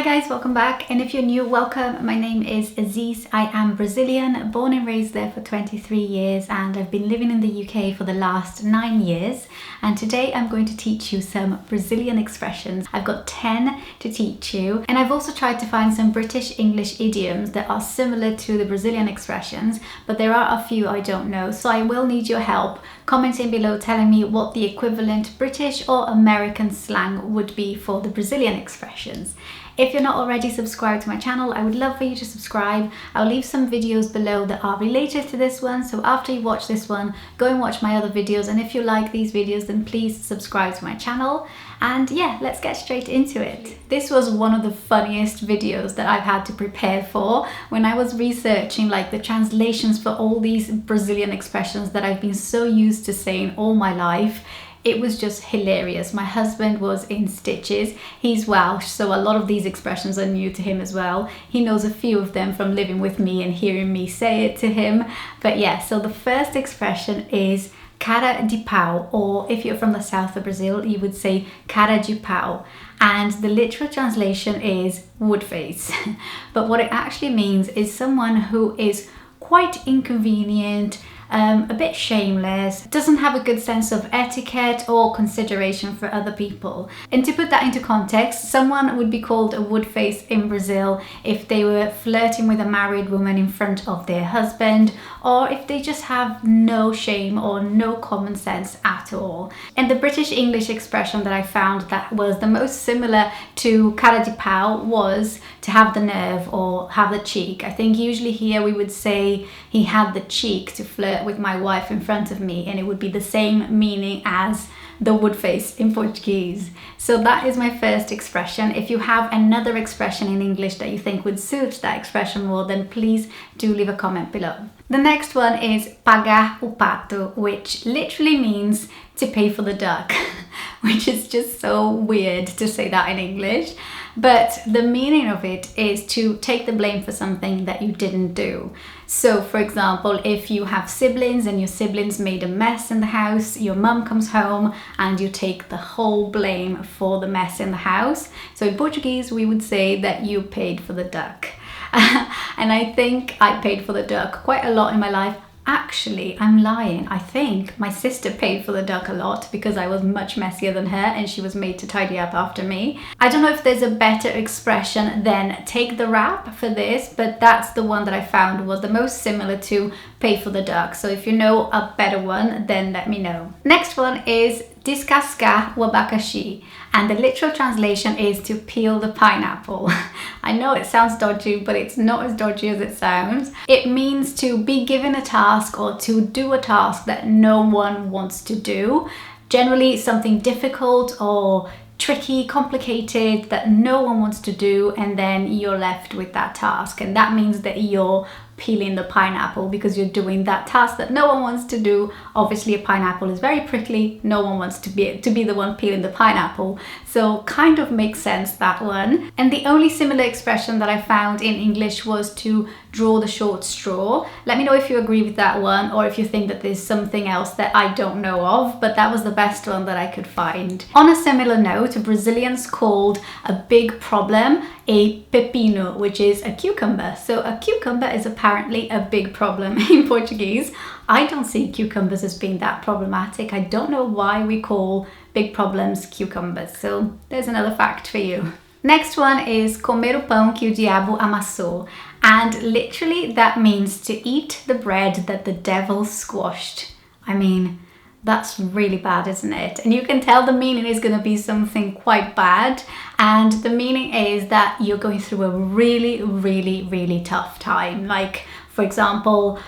Hi guys, welcome back, and if you're new, welcome. My name is Ysis. I am Brazilian, born and raised there for 23 years, and I've been living in the UK for the last 9 years. And today I'm going to teach you some Brazilian expressions. I've got 10 to teach you, and I've also tried to find some British English idioms that are similar to the Brazilian expressions, but there are a few I don't know, so I will need your help commenting below telling me what the equivalent British or American slang would be for the Brazilian expressions. If you're not already subscribed to my channel, I would love for you to subscribe. I'll leave some videos below that are related to this one, so after you watch this one, go and watch my other videos, and if you like these videos, then please subscribe to my channel. And yeah, let's get straight into it. This was one of the funniest videos that I've had to prepare for when I was researching like the translations for all these Brazilian expressions that I've been so used to saying all my life. It was just hilarious. My husband was in stitches. He's Welsh, so a lot of these expressions are new to him as well. He knows a few of them from living with me and hearing me say it to him. But yeah, so the first expression is cara de pau, or if you're from the south of Brazil, you would say cara de pau. And the literal translation is Wouldface. But what it actually means is someone who is quite inconvenient, a bit shameless, doesn't have a good sense of etiquette or consideration for other people. And to put that into context, someone would be called a woodface in Brazil if they were flirting with a married woman in front of their husband, or if they just have no shame or no common sense at all. And the British English expression that I found that was the most similar to cara de pau was to have the nerve or have the cheek. I think usually here we would say he had the cheek to flirt with my wife in front of me, and it would be the same meaning as the woodface in Portuguese. So that is my first expression. If you have another expression in English that you think would suit that expression more, then please do leave a comment below. The next one is pagar o pato, which literally means to pay for the duck, which is just so weird to say that in English. But the meaning of it is to take the blame for something that you didn't do. So for example, if you have siblings and your siblings made a mess in the house, your mum comes home and you take the whole blame for the mess in the house. So in Portuguese, we would say that you paid for the duck. And I think I paid for the duck quite a lot in my life. Actually, I'm lying. I think my sister paid for the duck a lot because I was much messier than her and she was made to tidy up after me. I don't know if there's a better expression than take the rap for this, but that's the one that I found was the most similar to pay for the duck. So if you know a better one, then let me know. Next one is descascar o abacaxi, and the literal translation is to peel the pineapple. I know it sounds dodgy, but it's not as dodgy as it sounds. It means to be given a task or to do a task that no one wants to do. Generally something difficult or tricky, complicated that no one wants to do, and then you're left with that task, and that means that you're peeling the pineapple because you're doing that task that no one wants to do. Obviously a pineapple is very prickly, no one wants to be the one peeling the pineapple, so kind of makes sense, that one. And the only similar expression that I found in English was to draw the short straw. Let me know if you agree with that one or if you think that there's something else that I don't know of, but that was the best one that I could find. On a similar note, Brazilians called a big problem a pepino, which is a cucumber. So a cucumber is apparently a big problem in Portuguese. I don't see cucumbers as being that problematic. I don't know why we call big problems cucumbers. So there's another fact for you. Next one is comer o pão que o diabo amassou, and literally that means to eat the bread that the devil squashed. I mean, that's really bad, isn't it? And you can tell the meaning is going to be something quite bad, and the meaning is that you're going through a really tough time. Like, for example,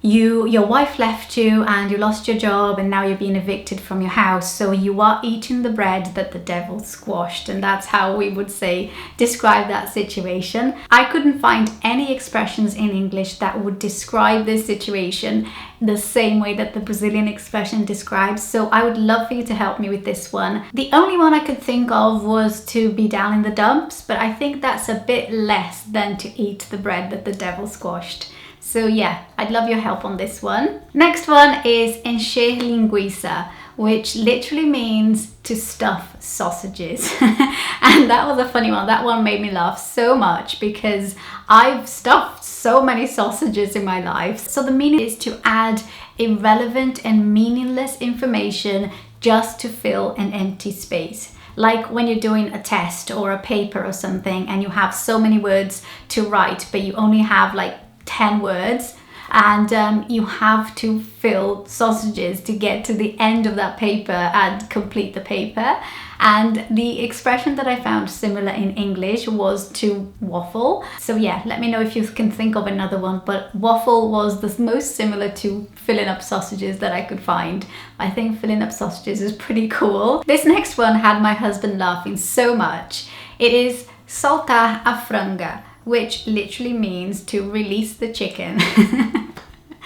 your wife left you and you lost your job and now you're being evicted from your house, so you are eating the bread that the devil squashed, and that's how we would say describe that situation. I couldn't find any expressions in English that would describe this situation the same way that the Brazilian expression describes, so I would love for you to help me with this one. The only one I could think of was to be down in the dumps, but I think that's a bit less than to eat the bread that the devil squashed. So yeah, I'd love your help on this one. Next one is encher linguiça, which literally means to stuff sausages. And that was a funny one. That one made me laugh so much because I've stuffed so many sausages in my life. So the meaning is to add irrelevant and meaningless information just to fill an empty space. Like when you're doing a test or a paper or something and you have so many words to write, but you only have like 10 words, and you have to fill sausages to get to the end of that paper and complete the paper. And the expression that I found similar in English was to waffle. So yeah, let me know if you can think of another one, but waffle was the most similar to filling up sausages that I could find. I think filling up sausages is pretty cool. This next one had my husband laughing so much. It is soltar a franga, which literally means to release the chicken.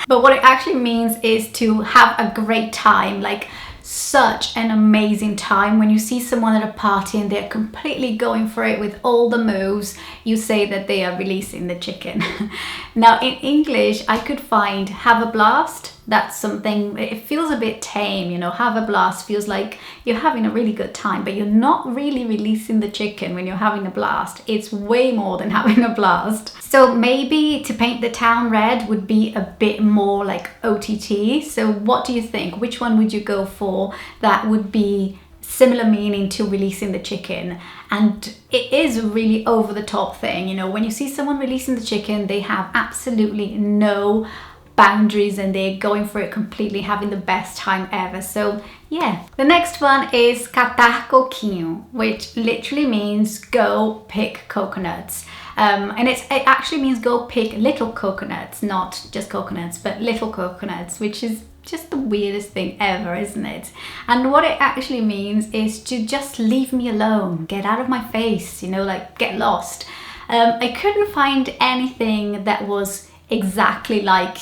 But what it actually means is to have a great time, like such an amazing time. When you see someone at a party and they're completely going for it with all the moves, you say that they are releasing the chicken. Now in English, I could find have a blast. That's something, it feels a bit tame, you know, have a blast feels like you're having a really good time, but you're not really releasing the chicken when you're having a blast. It's way more than having a blast. So maybe to paint the town red would be a bit more like OTT. So what do you think? Which one would you go for that would be similar meaning to releasing the chicken? And it is a really over the top thing, you know, when you see someone releasing the chicken, they have absolutely no boundaries and they're going for it completely, having the best time ever. So yeah. The next one is catar coquinho, which literally means go pick coconuts. And it actually means go pick little coconuts, not just coconuts, but little coconuts, which is just the weirdest thing ever, isn't it? And what it actually means is to just leave me alone, get out of my face, you know, like get lost. I couldn't find anything that was exactly like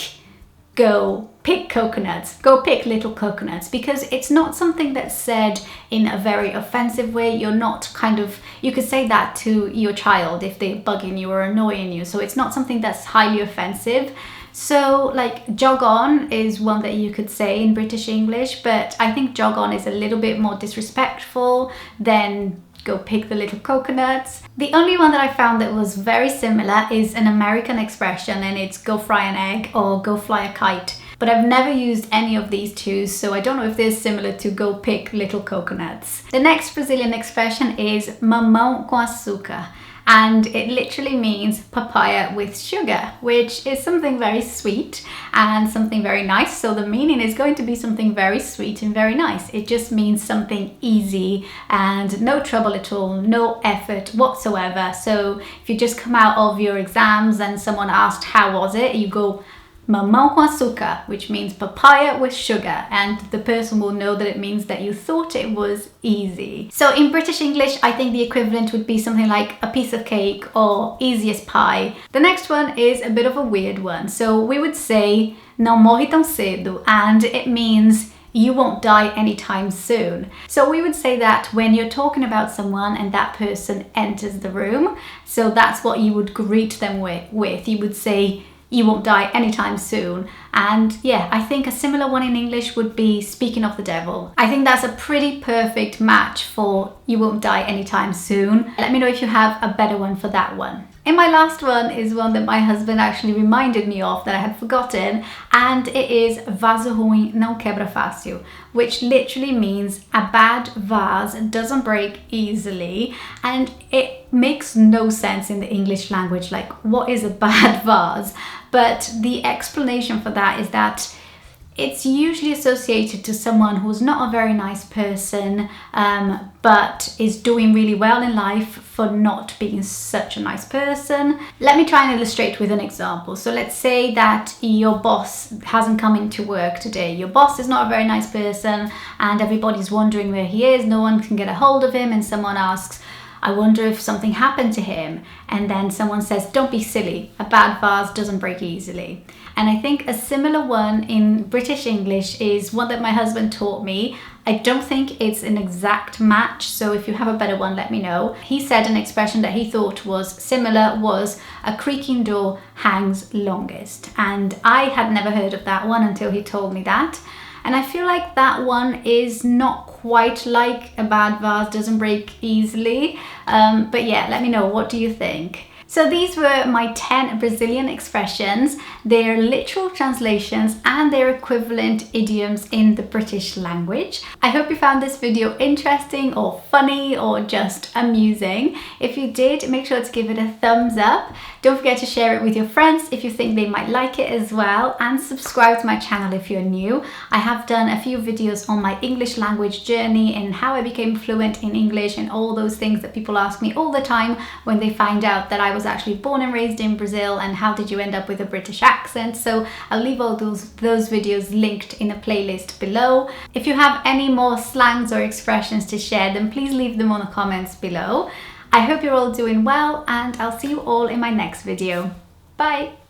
go pick coconuts, go pick little coconuts, because it's not something that's said in a very offensive way. You're not kind of, you could say that to your child if they're bugging you or annoying you. So it's not something that's highly offensive. So like jog on is one that you could say in British English, but I think jog on is a little bit more disrespectful than go pick the little coconuts. The only one that I found that was very similar is an American expression, and it's go fry an egg or go fly a kite. But I've never used any of these two, so I don't know if they're similar to go pick little coconuts. The next Brazilian expression is mamão com açúcar, and it literally means papaya with sugar, which is something very sweet and something very nice. So the meaning is going to be something very sweet and very nice. It just means something easy and no trouble at all, no effort whatsoever. So if you just come out of your exams and someone asked how was it, you go mamão com açúcar, which means papaya with sugar, and the person will know that it means that you thought it was easy. So in British English, I think the equivalent would be something like a piece of cake or easy as pie. The next one is a bit of a weird one. So we would say não morre tão cedo, and it means you won't die anytime soon. So we would say that when you're talking about someone and that person enters the room. So that's what you would greet them with. You would say, you won't die anytime soon. And yeah, I think a similar one in English would be speaking of the devil. I think that's a pretty perfect match for you won't die anytime soon. Let me know if you have a better one for that one. And my last one is one that my husband actually reminded me of that I had forgotten, and it is vaso ruim não quebra fácil, which literally means a bad vase doesn't break easily. And it makes no sense in the English language, like what is a bad vase? But the explanation for that is that it's usually associated to someone who's not a very nice person, but is doing really well in life for not being such a nice person. Let me try and illustrate with an example. So let's say that your boss hasn't come into work today. Your boss is not a very nice person and everybody's wondering where he is. No one can get a hold of him, and someone asks, I wonder if something happened to him. And then someone says, don't be silly, a bad vase doesn't break easily. And I think a similar one in British English is one that my husband taught me. I don't think it's an exact match, so if you have a better one, let me know. He said an expression that he thought was similar was a creaking door hangs longest. And I had never heard of that one until he told me that. And I feel like that one is not quite like a bad vase doesn't break easily. But yeah, let me know, what do you think? So these were my 10 Brazilian expressions, their literal translations and their equivalent idioms in the British language. I hope you found this video interesting or funny or just amusing. If you did, make sure to give it a thumbs up. Don't forget to share it with your friends if you think they might like it as well, and subscribe to my channel if you're new. I have done a few videos on my English language journey and how I became fluent in English and all those things that people ask me all the time when they find out that I was actually born and raised in Brazil, and how did you end up with a British accent. So I'll leave all those videos linked in a playlist below. If you have any more slangs or expressions to share, then please leave them on the comments below. I hope you're all doing well, and I'll see you all in my next video. Bye!